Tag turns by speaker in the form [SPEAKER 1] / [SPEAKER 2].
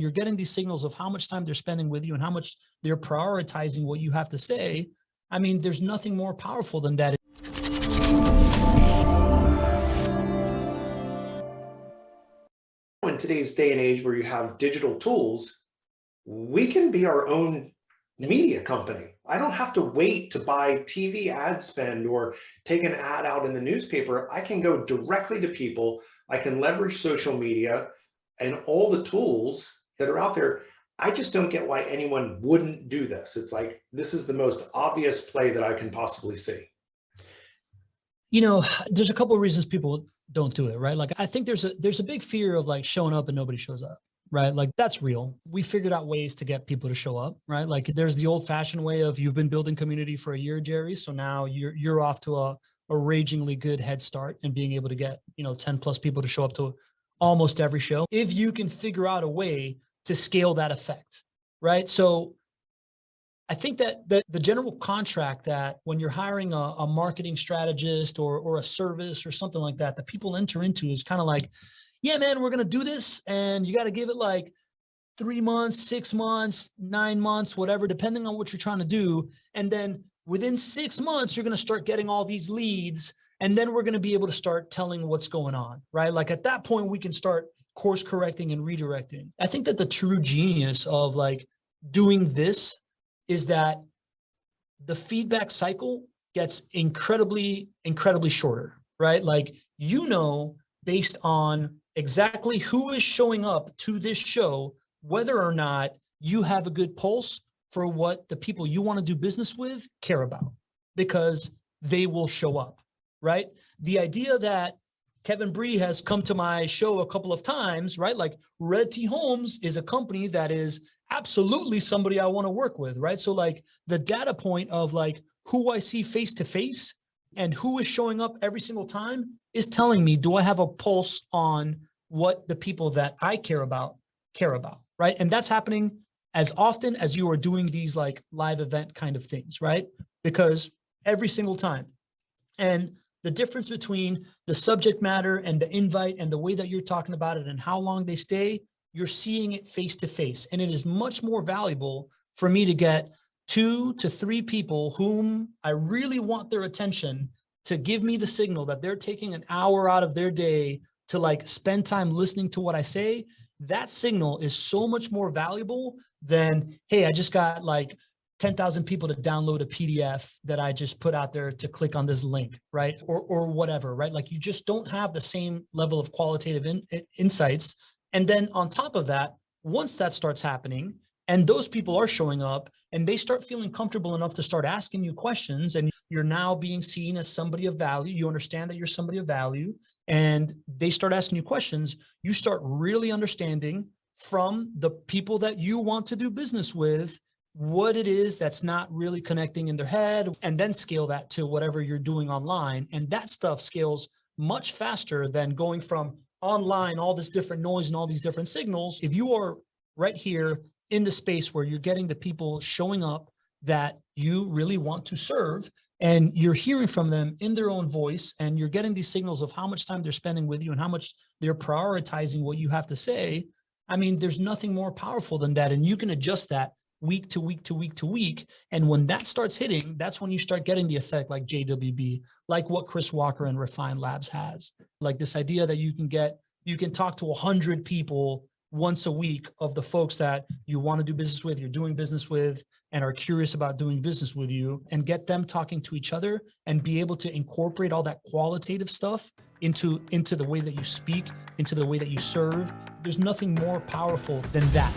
[SPEAKER 1] You're getting these signals of how much time they're spending with you and how much they're prioritizing what you have to say. I mean, there's nothing more powerful than that.
[SPEAKER 2] In today's day and age where you have digital tools, we can be our own media company. I don't have to wait to buy TV ad spend or take an ad out in the newspaper. I can go directly to people. I can leverage social media and all the tools that are out there. I just don't get why anyone wouldn't do this. It's like, this is the most obvious play that I can possibly see.
[SPEAKER 1] You know, there's a couple of reasons people don't do it, right? Like, I think there's a big fear of like showing up and nobody shows up, right? Like, that's real. We figured out ways to get people to show up, right? Like, there's the old fashioned way of, you've been building community for a year, Jerry. So now you're off to a ragingly good head start and being able to get, 10 plus people to show up to almost every show. If you can figure out a way to scale that effect, right? So I think that the general contract that when you're hiring a marketing strategist or a service or something like that, that people enter into is kind of like, yeah, man, we're going to do this. And you got to give it like 3 months, 6 months, 9 months, whatever, depending on what you're trying to do. And then within 6 months, you're going to start getting all these leads. And then we're going to be able to start telling what's going on, right? Like, at that point, we can start course correcting and redirecting. I think that the true genius of like doing this is that the feedback cycle gets incredibly shorter, right? Like, based on exactly who is showing up to this show, whether or not you have a good pulse for what the people you want to do business with care about, because they will show up, right? The idea that Kevin Bree has come to my show a couple of times, right? Like, Red T Homes is a company that is absolutely somebody I want to work with, right? So like, the data point of like who I see face to face and who is showing up every single time is telling me, do I have a pulse on what the people that I care about, right? And that's happening as often as you are doing these like live event kind of things, right? Because every single time. And the difference between the subject matter and the invite and the way that you're talking about it and how long they stay, you're seeing it face to face. And it is much more valuable for me to get 2 to 3 people whom I really want their attention to give me the signal that they're taking an hour out of their day to like spend time listening to what I say. That signal is so much more valuable than, hey, I just got like 10,000 people to download a PDF that I just put out there to click on this link, right? Or whatever, right? Like, you just don't have the same level of qualitative insights. And then on top of that, once that starts happening and those people are showing up and they start feeling comfortable enough to start asking you questions, and you're now being seen as somebody of value, you understand that you're somebody of value, and they start asking you questions, you start really understanding from the people that you want to do business with what it is that's not really connecting in their head, and then scale that to whatever you're doing online. And that stuff scales much faster than going from online, all this different noise and all these different signals. If you are right here in the space where you're getting the people showing up that you really want to serve, and you're hearing from them in their own voice, and you're getting these signals of how much time they're spending with you and how much they're prioritizing what you have to say, I mean, there's nothing more powerful than that. And you can adjust that week to week to week to week. And when that starts hitting, that's when you start getting the effect like JWB, like what Chris Walker and Refine Labs has. Like, this idea that you can talk to 100 people once a week of the folks that you want to do business with, you're doing business with, and are curious about doing business with you, and get them talking to each other and be able to incorporate all that qualitative stuff into the way that you speak, into the way that you serve. There's nothing more powerful than that.